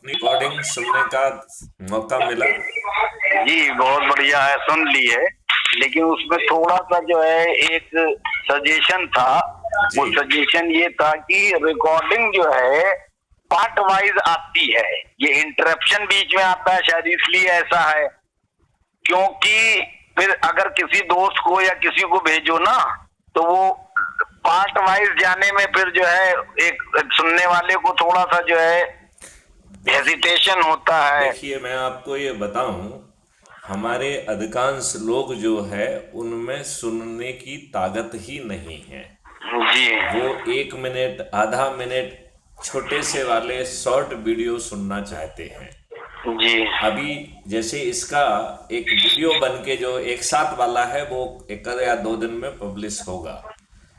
अपनी रिकॉर्डिंग सुनने का मौका मिला? जी बहुत बढ़िया है, सुन ली है, लेकिन उसमें थोड़ा सा जो है एक सजेशन था। वो सजेशन ये था कि रिकॉर्डिंग जो है पार्ट वाइज आती है, ये इंटरप्शन बीच में आता है, शायद इसलिए ऐसा है। क्योंकि फिर अगर किसी दोस्त को या किसी को भेजो ना, तो वो पार्ट वाइज जाने में फिर जो है एक सुनने वाले को थोड़ा सा जो है हेजिटेशन होता है। देखिए, मैं आपको ये बताऊं, हमारे अधिकांश लोग जो है उनमें सुनने की ताकत ही नहीं है। जी वो 1 मिनट, आधा मिनट छोटे से वाले शॉर्ट वीडियो सुनना चाहते हैं। जी अभी जैसे इसका एक वीडियो बन के जो एक साथ वाला है वो 1 या 2 दिन में पब्लिश होगा,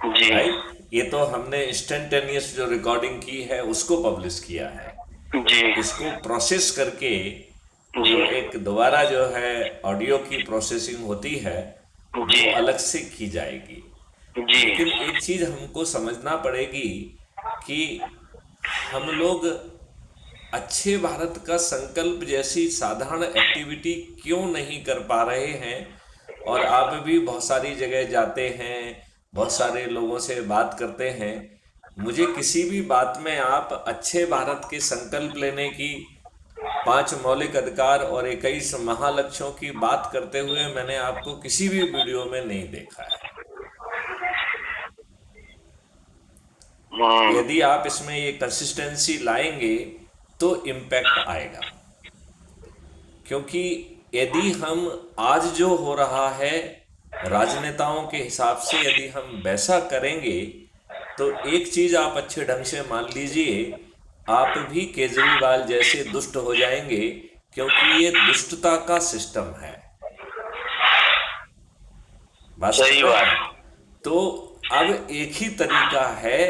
जी राइट? ये तो हमने इंस्टेंटेनियस जो रिकॉर्डिंग की है उसको पब्लिश किया है। जी इसको प्रोसेस करके जी जो एक दोबारा जो है ऑडियो की प्रोसेसिंग होती है जी वो अलग से की जाएगी। जी लेकिन एक चीज हमको समझना पड़ेगी कि हम लोग अच्छे भारत का संकल्प जैसी साधारण एक्टिविटी क्यों नहीं कर पा रहे हैं। और आप भी बहुत सारी जगह जाते हैं, बहुत सारे लोगों से बात करते हैं, मुझे किसी भी बात में आप अच्छे भारत के संकल्प लेने की, 5 मौलिक अधिकार और 21 महालक्ष्यों की बात करते हुए मैंने आपको किसी भी वीडियो में नहीं देखा है। यदि आप इसमें ये कंसिस्टेंसी लाएंगे तो इम्पैक्ट आएगा। क्योंकि यदि हम आज जो हो रहा है राजनेताओं के हिसाब से यदि हम वैसा करेंगे तो एक चीज आप अच्छे ढंग से मान लीजिए, आप भी केजरीवाल जैसे दुष्ट हो जाएंगे, क्योंकि ये दुष्टता का सिस्टम है। सही वास्तव में बात। तो अब एक ही तरीका है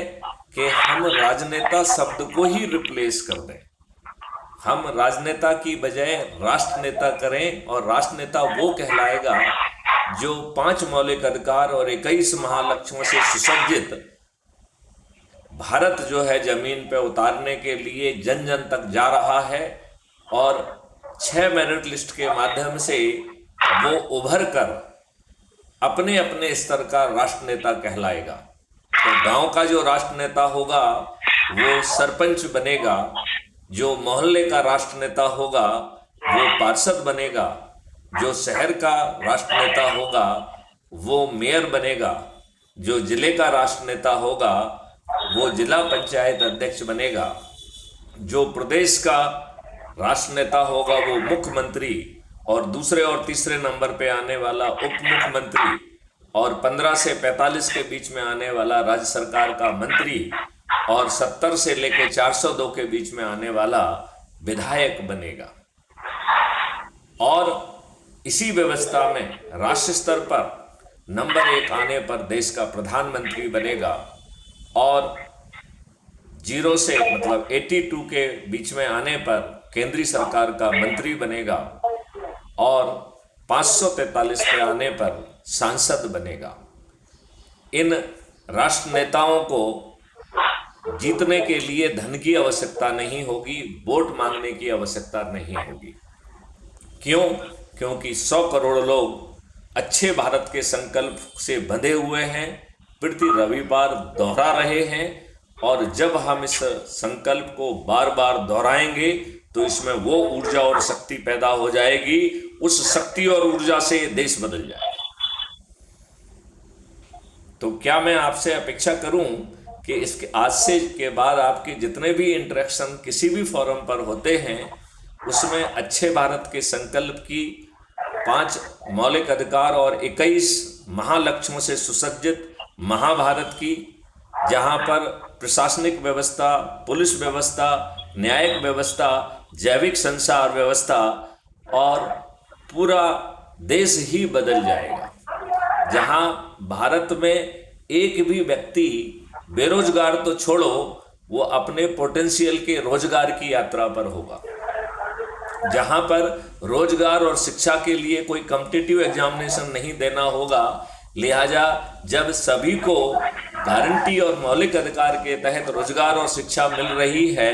कि हम राजनेता शब्द को ही रिप्लेस कर दें। हम राजनेता की बजाय राष्ट्र नेता करें, और राष्ट्र नेता वो कहलाएगा जो 5 मौलिक अधिकार और 21 महालक्ष्यों से सुसज्जित भारत जो है जमीन पे उतारने के लिए जन जन तक जा रहा है, और 6 मेरिट लिस्ट के माध्यम से वो उभर कर अपने अपने स्तर का राष्ट्र नेता कहलाएगा। तो गांव का जो राष्ट्र नेता होगा वो सरपंच बनेगा, जो मोहल्ले का राष्ट्र नेता होगा वो पार्षद बनेगा, जो शहर का राष्ट्र नेता होगा वो मेयर बनेगा, जो जिले का राष्ट्र नेता होगा वो जिला पंचायत अध्यक्ष बनेगा, जो प्रदेश का राष्ट्र नेता होगा वो मुख्यमंत्री, और दूसरे और तीसरे नंबर पे आने वाला उप मुख्यमंत्री, और 15 से 45 के बीच में आने वाला राज्य सरकार का मंत्री, और 70 से लेकर 402 के बीच में आने वाला विधायक बनेगा। और इसी व्यवस्था में राष्ट्र स्तर पर नंबर 1 आने पर देश का प्रधानमंत्री बनेगा, और 0 से मतलब 82 के बीच में आने पर केंद्रीय सरकार का मंत्री बनेगा, और 543 पे आने पर सांसद बनेगा। इन राष्ट्र नेताओं को जीतने के लिए धन की आवश्यकता नहीं होगी, वोट मांगने की आवश्यकता नहीं होगी। क्यों? क्योंकि 100 करोड़ लोग अच्छे भारत के संकल्प से बंधे हुए हैं, प्रति रविवार दोहरा रहे हैं, और जब हम इस संकल्प को बार बार दोहराएंगे तो इसमें वो ऊर्जा और शक्ति पैदा हो जाएगी, उस शक्ति और ऊर्जा से देश बदल जाएगा। तो क्या मैं आपसे अपेक्षा करूं कि इसके आज से के बाद आपके जितने भी इंटरेक्शन किसी भी फोरम पर होते हैं उसमें अच्छे भारत के संकल्प की, 5 मौलिक अधिकार और 21 महालक्ष्यों से सुसज्जित महाभारत की, जहां पर प्रशासनिक व्यवस्था, पुलिस व्यवस्था, न्यायिक व्यवस्था, जैविक संसार व्यवस्था और पूरा देश ही बदल जाएगा। जहां भारत में एक भी व्यक्ति बेरोजगार तो छोड़ो, वो अपने पोटेंशियल के रोजगार की यात्रा पर होगा। जहां पर रोजगार और शिक्षा के लिए कोई कॉम्पिटिटिव एग्जामिनेशन नहीं देना होगा, लिहाजा जब सभी को गारंटी और मौलिक अधिकार के तहत रोजगार और शिक्षा मिल रही है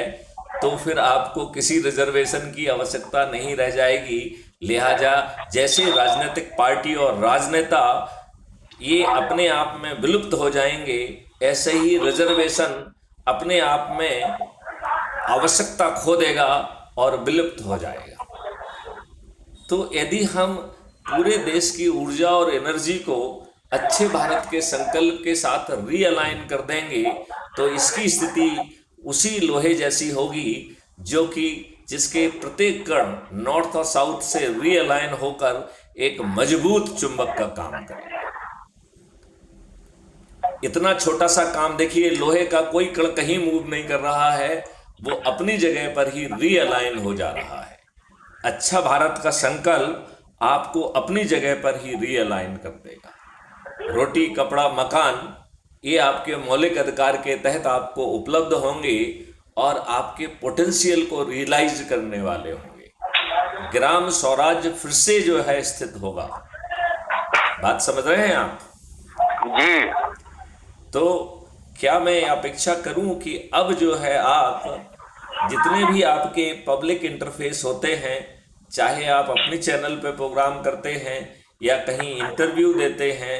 तो फिर आपको किसी रिजर्वेशन की आवश्यकता नहीं रह जाएगी। लिहाजा जैसे राजनीतिक पार्टी और राजनेता ये अपने आप में विलुप्त हो जाएंगे, ऐसे ही रिजर्वेशन अपने आप में आवश्यकता खो देगा और विलुप्त हो जाएगा। तो यदि हम पूरे देश की ऊर्जा और एनर्जी को अच्छे भारत के संकल्प के साथ रीअलाइन कर देंगे तो इसकी स्थिति उसी लोहे जैसी होगी जो कि जिसके प्रत्येक कण नॉर्थ और साउथ से रीअलाइन होकर एक मजबूत चुंबक का काम करेगा। इतना छोटा सा काम देखिए, लोहे का कोई कण कहीं मूव नहीं कर रहा है, वो अपनी जगह पर ही रीअलाइन हो जा रहा है। अच्छा भारत का संकल्प आपको अपनी जगह पर ही रीअलाइन कर देगा। रोटी, कपड़ा, मकान ये आपके मौलिक अधिकार के तहत आपको उपलब्ध होंगे और आपके पोटेंशियल को रियलाइज करने वाले होंगे। ग्राम स्वराज्य फिर से जो है स्थित होगा। बात समझ रहे हैं आप जी? तो क्या मैं अपेक्षा करूं कि अब जो है आप जितने भी आपके पब्लिक इंटरफेस होते हैं, चाहे आप अपने चैनल पे प्रोग्राम करते हैं या कहीं इंटरव्यू देते हैं,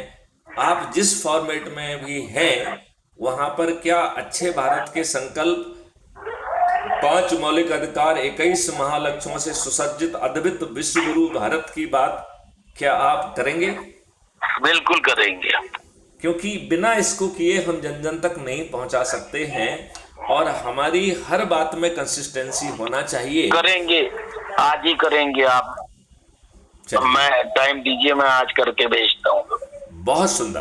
आप जिस फॉर्मेट में भी हैं वहां पर क्या अच्छे भारत के संकल्प, 5 मौलिक अधिकार, 21 महालक्ष्यों से सुसज्जित अद्भुत विश्व गुरु भारत की बात क्या आप करेंगे? बिल्कुल करेंगे, क्योंकि बिना इसको किए हम जन जन तक नहीं पहुंचा सकते हैं और हमारी हर बात में कंसिस्टेंसी होना चाहिए। करेंगे, आज ही करेंगे आप। मैं टाइम दीजिए, मैं आज करके भेजता हूँ। बहुत सुंदर।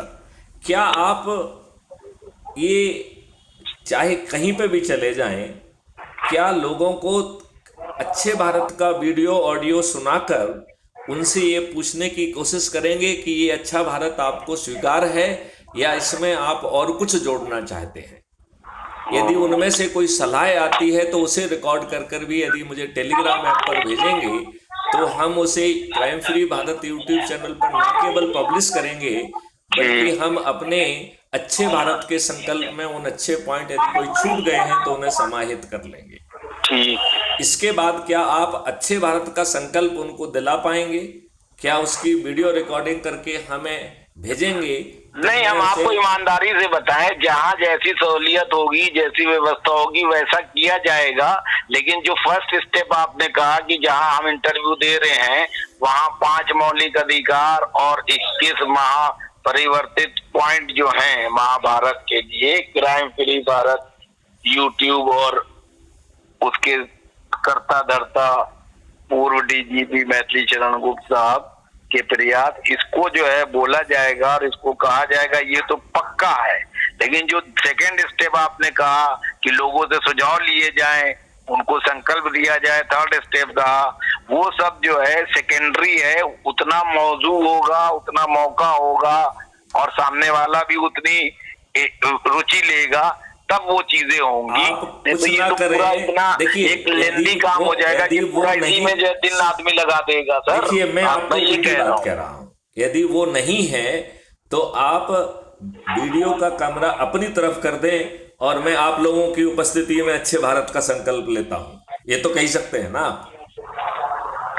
क्या आप ये चाहे कहीं पे भी चले जाएं, क्या लोगों को अच्छे भारत का वीडियो ऑडियो सुनाकर उनसे ये पूछने की कोशिश करेंगे कि ये अच्छा भारत आपको स्वीकार है या इसमें आप और कुछ जोड़ना चाहते हैं? यदि उनमें से कोई सलाह आती है तो उसे रिकॉर्ड कर कर भी यदि मुझे टेलीग्राम ऐप पर भेजेंगे तो हम उसे crime free Bharat YouTube channel पर न केवल पब्लिश करेंगे बल्कि हम अपने अच्छे भारत के संकल्प में उन अच्छे पॉइंट यदि कोई छूट गए हैं तो उन्हें समाहित कर लेंगे। इसके बाद क्या आप अच्छे भारत का संकल्प उनको दिला पाएंगे? क्या उसकी वीडियो रिकॉर्डिंग करके हमें भेजेंगे? नहीं, हम आपको ईमानदारी से बताएं, जहाँ जैसी सहूलियत होगी, जैसी व्यवस्था होगी वैसा किया जाएगा। लेकिन जो फर्स्ट स्टेप आपने कहा कि जहाँ हम इंटरव्यू दे रहे हैं वहाँ 5 मौलिक अधिकार और 21 परिवर्तित पॉइंट जो हैं महाभारत के लिए, क्राइम फ्री भारत यूट्यूब और उसके कर्ता धर्ता पूर्व डीजीपी मैथिली चरण गुप्त साहब के प्रयास, इसको जो है बोला जाएगा और इसको कहा जाएगा, ये तो पक्का है। लेकिन जो सेकंड स्टेप आपने कहा कि लोगों से सुझाव लिए जाएं, उनको संकल्प दिया जाए, थर्ड स्टेप कहा, वो सब जो है सेकेंडरी है। उतना मौजू होगा, उतना मौका होगा और सामने वाला भी उतनी रुचि लेगा, तब वो चीजें होंगी। तो ये तो पूरा इतना एक लेंदी काम हो जाएगा कि पूरा इसी में जो दिन आदमी लगा देगा। सर देखिए, मैं आपको ये बात कह रहा हूँ, यदि वो नहीं है तो आप वीडियो का कैमरा अपनी तरफ कर दें और मैं आप लोगों की उपस्थिति में अच्छे भारत का संकल्प लेता हूँ, ये तो कह सकते हैं ना आप।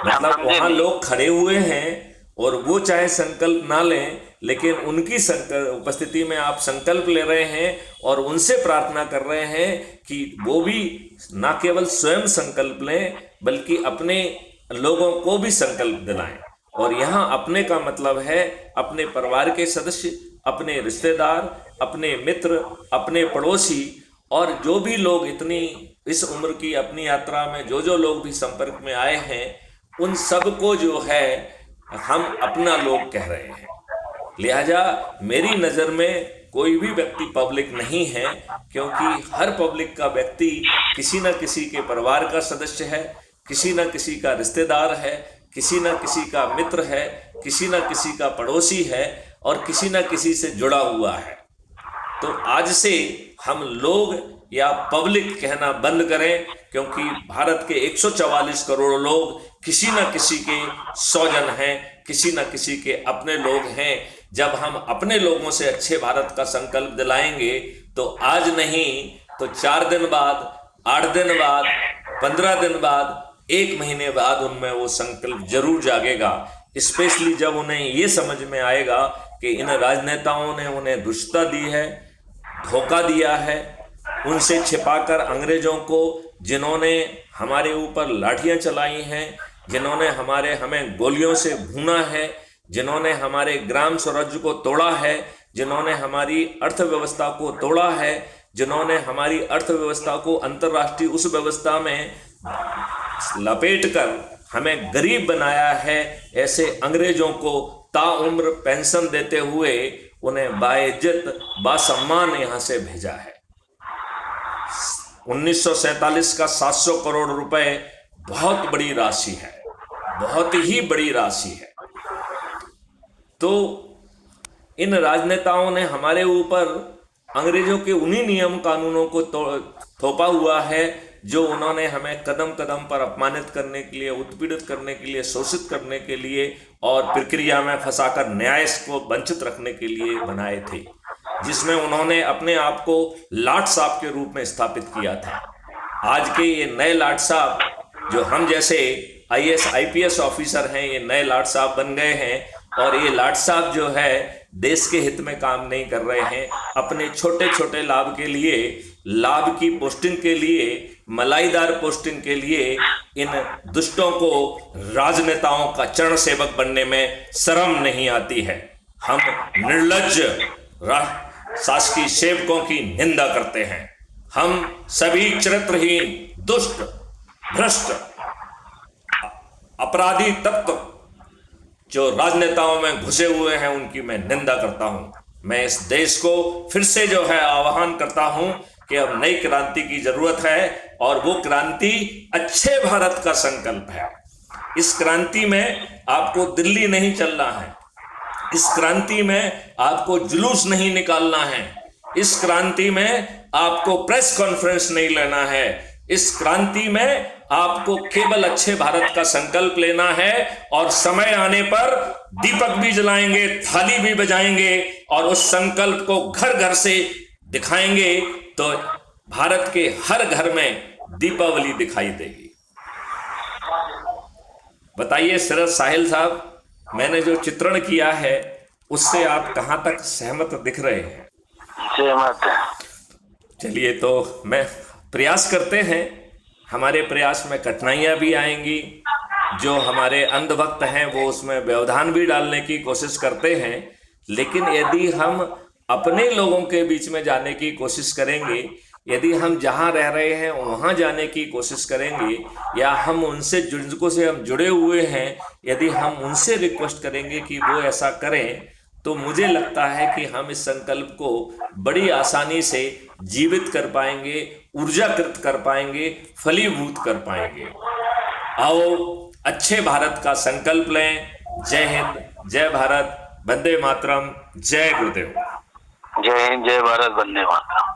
मतलब वहां लोग खड़े हुए हैं और वो चाहे संकल्प ना लें, लेकिन उनकी उपस्थिति में आप संकल्प ले रहे हैं और उनसे प्रार्थना कर रहे हैं कि वो भी ना केवल स्वयं संकल्प लें बल्कि अपने लोगों को भी संकल्प दिलाएं। और यहाँ अपने का मतलब है अपने परिवार के सदस्य, अपने रिश्तेदार, अपने मित्र, अपने पड़ोसी और जो भी लोग इतनी इस उम्र की अपनी यात्रा में जो लोग भी संपर्क में आए हैं, उन सबको जो है हम अपना लोग कह रहे हैं। लिहाजा मेरी नज़र में कोई भी व्यक्ति पब्लिक नहीं है, क्योंकि हर पब्लिक का व्यक्ति किसी न किसी के परिवार का सदस्य है, किसी न किसी का रिश्तेदार है, किसी न किसी का मित्र है, किसी न किसी का पड़ोसी है और किसी न किसी से जुड़ा हुआ है। तो आज से हम लोग या पब्लिक कहना बंद करें, क्योंकि भारत के 144 करोड़ लोग किसी न किसी के स्वजन हैं, किसी न किसी के अपने लोग हैं। जब हम अपने लोगों से अच्छे भारत का संकल्प दिलाएंगे तो आज नहीं तो 4 दिन बाद 8 दिन बाद, 15 दिन बाद, 1 महीने बाद उनमें वो संकल्प जरूर जागेगा। स्पेशली जब उन्हें ये समझ में आएगा कि इन राजनेताओं ने उन्हें दुष्टता दी है, धोखा दिया है, उनसे छिपाकर अंग्रेजों को, जिन्होंने हमारे ऊपर लाठियां चलाई हैं, जिन्होंने हमें गोलियों से भूना है, जिन्होंने हमारे ग्राम स्वराज्य को तोड़ा है, जिन्होंने हमारी अर्थव्यवस्था को तोड़ा है, जिन्होंने हमारी अर्थव्यवस्था को अंतर्राष्ट्रीय उस व्यवस्था में लपेटकर हमें गरीब बनाया है, ऐसे अंग्रेजों को ताउम्र पेंशन देते हुए उन्हें बाइज्जत बासम्मान यहां से भेजा है। 1947 का 700 करोड़ रुपए बहुत बड़ी राशि है, बहुत ही बड़ी राशि है। तो इन राजनेताओं ने हमारे ऊपर अंग्रेजों के उन्हीं नियम कानूनों को थोपा हुआ है जो उन्होंने हमें कदम कदम पर अपमानित करने के लिए, उत्पीड़ित करने के लिए, शोषित करने के लिए और प्रक्रिया में फंसाकर न्याय को वंचित रखने के लिए बनाए थे, जिसमें उन्होंने अपने आप को लाट साहब के रूप में स्थापित किया था। आज के ये नए लाट साहब जो हम जैसे IAS IPS ऑफिसर हैं, ये नए लाट साहब बन गए हैं और ये लाट साहब जो है देश के हित में काम नहीं कर रहे हैं। अपने छोटे छोटे लाभ के लिए, लाभ की पोस्टिंग के लिए, मलाईदार पोस्टिंग के लिए इन दुष्टों को राजनेताओं का चरण सेवक बनने में शर्म नहीं आती है। हम निर्लज्ज शासकीय सेवकों की निंदा करते हैं। हम सभी चरित्रहीन, दुष्ट, भ्रष्ट, अपराधी तत्व जो राजनेताओं में घुसे हुए हैं उनकी मैं निंदा करता हूं। मैं इस देश को फिर से जो है आह्वान करता हूं कि अब नई क्रांति की जरूरत है और वो क्रांति अच्छे भारत का संकल्प है। इस क्रांति में आपको दिल्ली नहीं चलना है, इस क्रांति में आपको जुलूस नहीं निकालना है, इस क्रांति में आपको प्रेस कॉन्फ्रेंस नहीं लेना है, इस क्रांति में आपको केवल अच्छे भारत का संकल्प लेना है और समय आने पर दीपक भी जलाएंगे, थाली भी बजाएंगे और उस संकल्प को घर घर से दिखाएंगे तो भारत के हर घर में दीपावली दिखाई देगी। बताइए शरद साहिल साहब, मैंने जो चित्रण किया है उससे आप कहां तक सहमत दिख रहे हैं? सहमत है। चलिए, तो मैं प्रयास करते हैं। हमारे प्रयास में कठिनाइयां भी आएंगी, जो हमारे अंधभक्त हैं वो उसमें व्यवधान भी डालने की कोशिश करते हैं, लेकिन यदि हम अपने लोगों के बीच में जाने की कोशिश करेंगे, यदि हम जहां रह रहे हैं वहां जाने की कोशिश करेंगे, या हम उनसे जिनको से हम जुड़े हुए हैं यदि हम उनसे रिक्वेस्ट करेंगे कि वो ऐसा करें, तो मुझे लगता है कि हम इस संकल्प को बड़ी आसानी से जीवित कर पाएंगे, ऊर्जाकृत कर पाएंगे, फलीभूत कर पाएंगे। आओ अच्छे भारत का संकल्प लें। जय हिंद, जय भारत, वंदे मातरम, जय गुरुदेव। जय हिंद, जय भारत, वंदे मातरम।